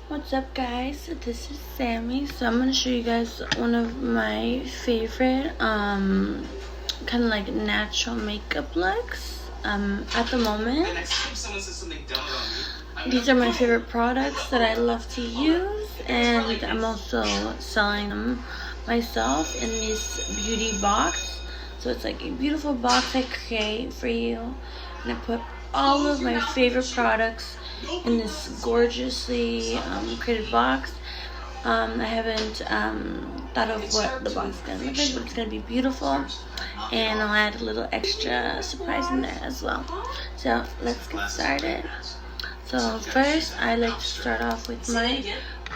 What's up, guys? This is Sammy. So I'm gonna show you guys one of my favorite kind of like natural makeup looks at the moment. These are my favorite products that I love to use, and I'm also selling them myself in this beauty box. So it's like a beautiful box I create for you, and I put all of my favorite products in this gorgeously created box. I haven't thought of what the box is going to look like, but it's going to be beautiful, and I'll add a little extra surprise in there as well. So let's get started. So first, I like to start off with my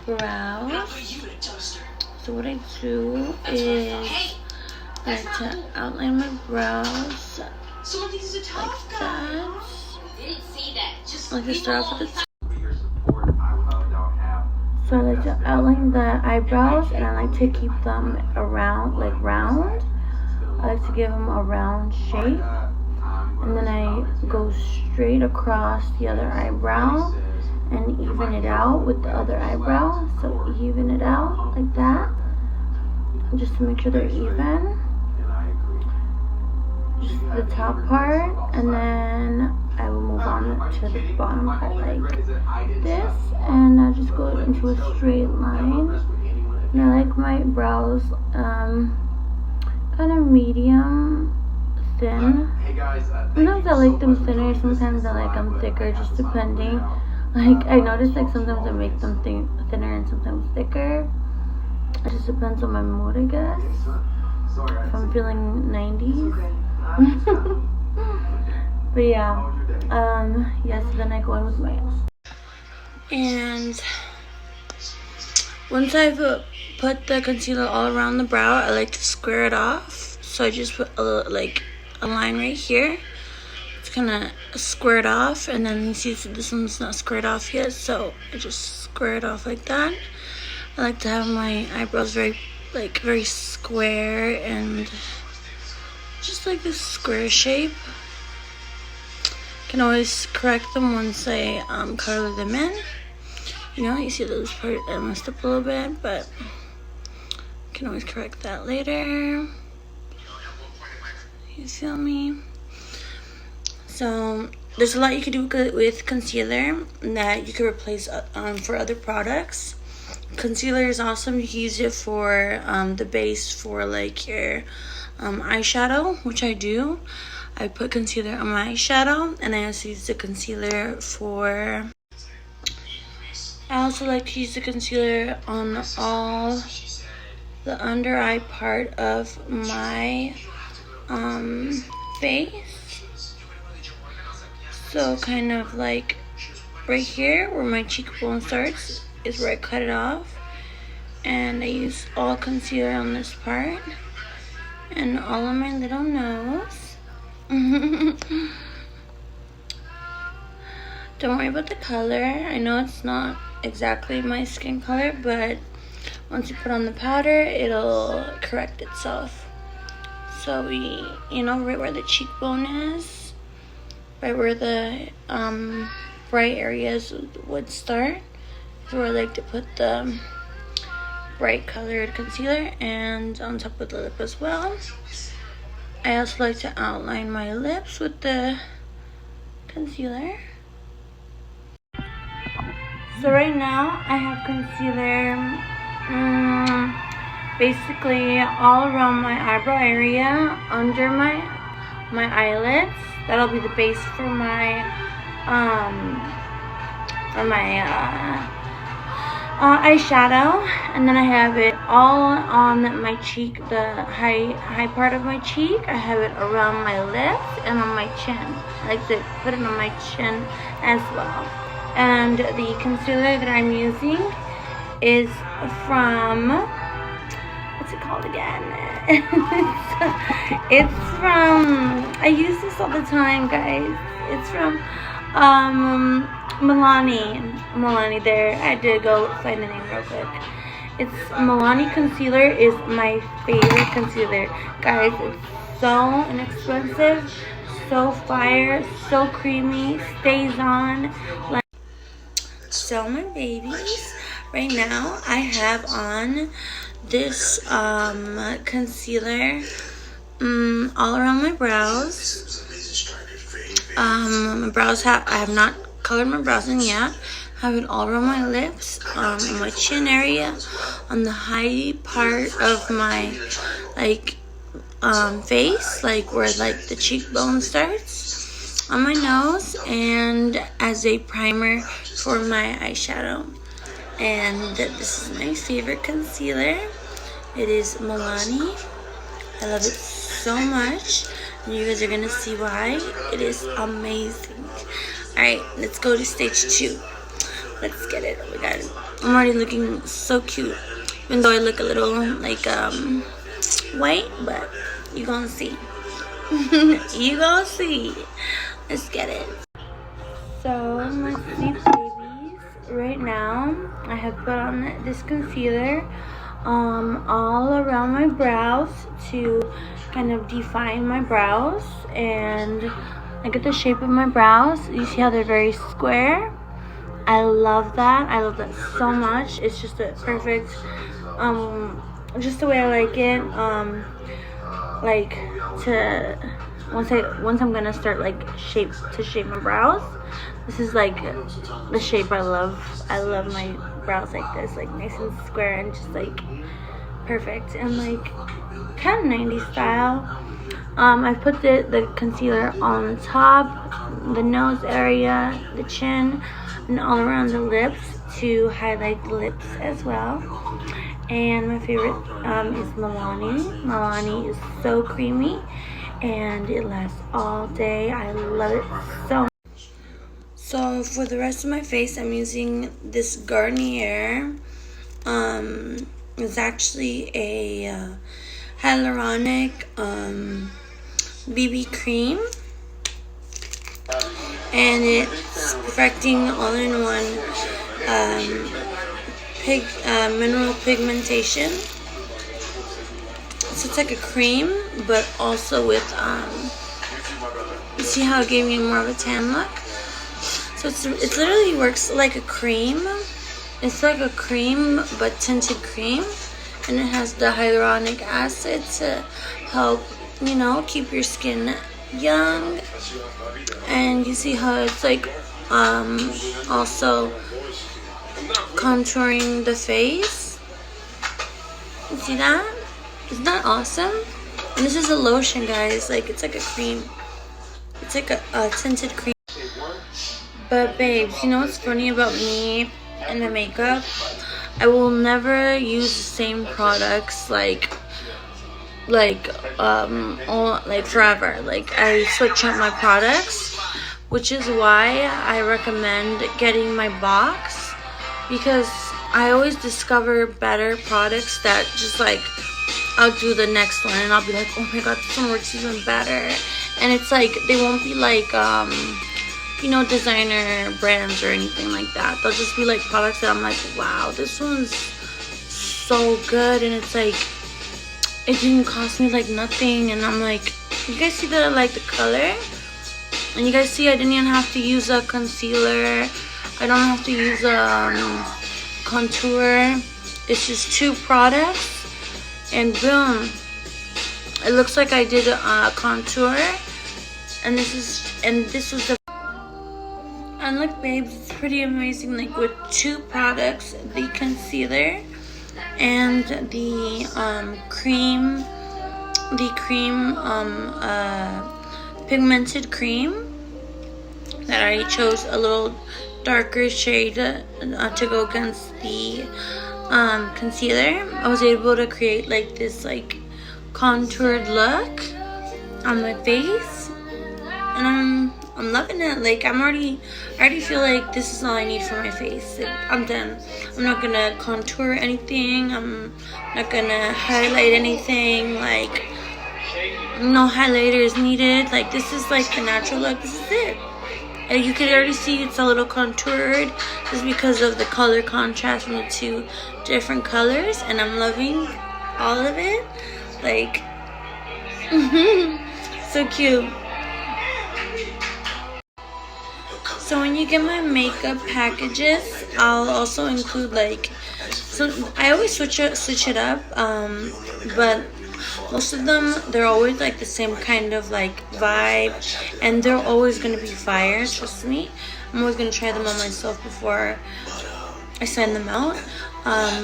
brows. So what I do is I like to outline my brows like that. I like to start off with the So I like to outline the eyebrows, and I like to keep them around, like round. I like to give them a round shape, and then I go straight across the other eyebrow and even it out with the other eyebrow. So even it out like that, just to make sure they're even. Just the top part, and then I will move on to the bottom part like this, and I just go into a straight line. And I like my brows kind of medium thin. Sometimes I like them thinner, sometimes I like them thicker, just depending. Like I notice like sometimes I make them thinner and sometimes thicker. It just depends on my mood, I guess. If I'm feeling 90s. But yeah, yes, then I go in with my, and once I've put the concealer all around the brow, I like to square it off. So I just put a little, like a line right here. It's gonna square it off, and then you see this one's not squared off yet, so I just square it off like that. I like to have my eyebrows very square and just like this square shape. Can always correct them once I color them in. You know, you see those part I messed up a little bit, but can always correct that later. You feel me? So there's a lot you can do with concealer that you can replace for other products. Concealer is awesome. You can use it for the base for like your eyeshadow, which I do. I put concealer on my eyeshadow, and I also use the concealer for, I also like to use the concealer on all the under eye part of my face. So kind of like right here where my cheekbone starts is where I cut it off, and I use all concealer on this part and all on my little nose. Don't worry about the color. I know it's not exactly my skin color, but once you put on the powder, it'll correct itself. So we, you know, right where the cheekbone is, right where the bright areas would start, is where I like to put the bright colored concealer, and on top of the lip as well. I also like to outline my lips with the concealer. So right now I have concealer basically all around my eyebrow area, under my eyelids. That'll be the base for my eyeshadow, and then I have it all on my cheek, the high part of my cheek. I have it around my lips and on my chin. I like to put it on my chin as well. And the concealer that I'm using is from, what's it called again? It's from, I use this all the time, guys. It's from Milani there. I had to go find the name real quick. It's Milani concealer is my favorite concealer. Guys, it's so inexpensive, so fire, so creamy, stays on. So my babies, right now I have on this concealer all around my brows. My brows I have not colored my brows in yet. I have it all around my lips, on my chin area, on the high part of my face, like where like the cheekbone starts, on my nose, and as a primer for my eyeshadow. And this is my favorite concealer. It is Milani. I love it so much, and you guys are gonna see why. It is amazing. Alright, let's go to stage 2. Let's get it. Oh my god, I'm already looking so cute, even though I look a little like white, but you gonna see. You gonna see. Let's get it. So my sweet babies, right now I have put on this concealer all around my brows to kind of define my brows and look at the shape of my brows. You see how they're very square? I love that. I love that so much. It's just a perfect, just the way I like it. Like once I'm gonna start like shape my brows. This is like the shape I love. I love my brows like this, like nice and square and just like perfect and like kind of 90s style. I put the concealer on the top, the nose area, the chin, and all around the lips to highlight the lips as well. And my favorite is Milani. Milani is so creamy and it lasts all day. I love it so much. So for the rest of my face, I'm using this Garnier. It's actually a hyaluronic BB cream, and it's perfecting all-in-one mineral pigmentation. So it's like a cream, but also with you see how it gave me more of a tan look? So it literally works like a cream. It's like a cream, but tinted cream, and it has the hyaluronic acid to help, you know, keep your skin young. And you see how it's like also contouring the face. You see that? Isn't that awesome? And this is a lotion, guys. Like, it's like a cream. It's like a tinted cream. But babes, you know what's funny about me and the makeup? I will never use the same products like forever. Like, I switch up my products, which is why I recommend getting my box, because I always discover better products that just like I'll do the next one and I'll be like, oh my god, this one works even better. And it's like they won't be like you know, designer brands or anything like that. They'll just be like products that I'm like, wow, this one's so good, and it's like it didn't cost me like nothing. And I'm like, you guys see that I like the color? And you guys see I didn't even have to use a concealer. I don't have to use a contour. It's just 2 products, and boom, it looks like I did a contour. And this was the. And look, babes, it's pretty amazing. Like, with 2 products, the concealer and the cream pigmented cream, that I chose a little darker shade to go against the concealer. I was able to create like this like contoured look on my face, and I'm loving it. Like, I already feel like this is all I need for my face. Like, I'm done. I'm not gonna contour anything. I'm not gonna highlight anything. Like, no highlighters needed. Like, this is like the natural look. This is it. And you can already see it's a little contoured just because of the color contrast from the 2 different colors, and I'm loving all of it. Like, so cute. So when you get my makeup packages, I'll also include like, so I always switch it up, but most of them, they're always like the same kind of like vibe, and they're always gonna be fire, trust me. I'm always gonna try them on myself before I send them out.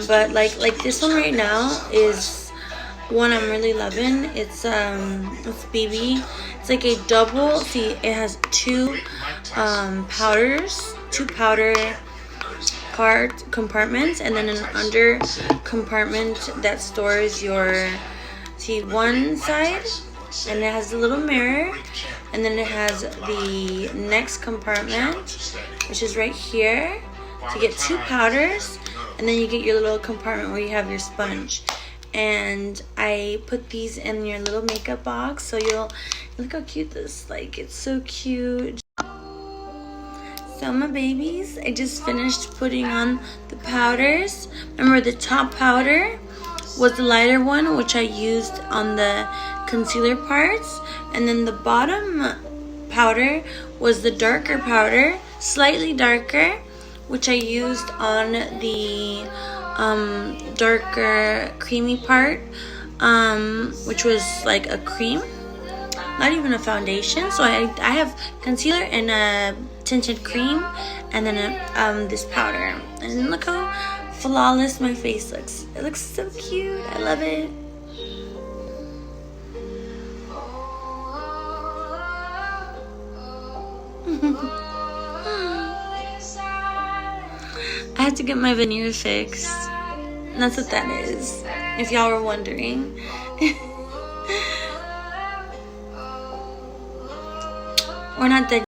But like this one right now is one I'm really loving. It's BB. It's like a double. See, it has two powders, two powder compartments, and then an under compartment that stores your, see, one side, and it has a little mirror, and then it has the next compartment, which is right here. So you get two powders, and then you get your little compartment where you have your sponge. And I put these in your little makeup box, so you'll look how cute this, like, it's so cute. So my babies, I just finished putting on the powders. Remember, the top powder was the lighter one, which I used on the concealer parts, and then the bottom powder was the darker powder, slightly darker, which I used on the darker creamy part, which was like a cream, not even a foundation. So I have concealer and a tinted cream, and then this powder, and look how flawless my face looks. It looks so cute. I love it. I had to get my veneer fixed. And that's what that is, if y'all were wondering. We're not done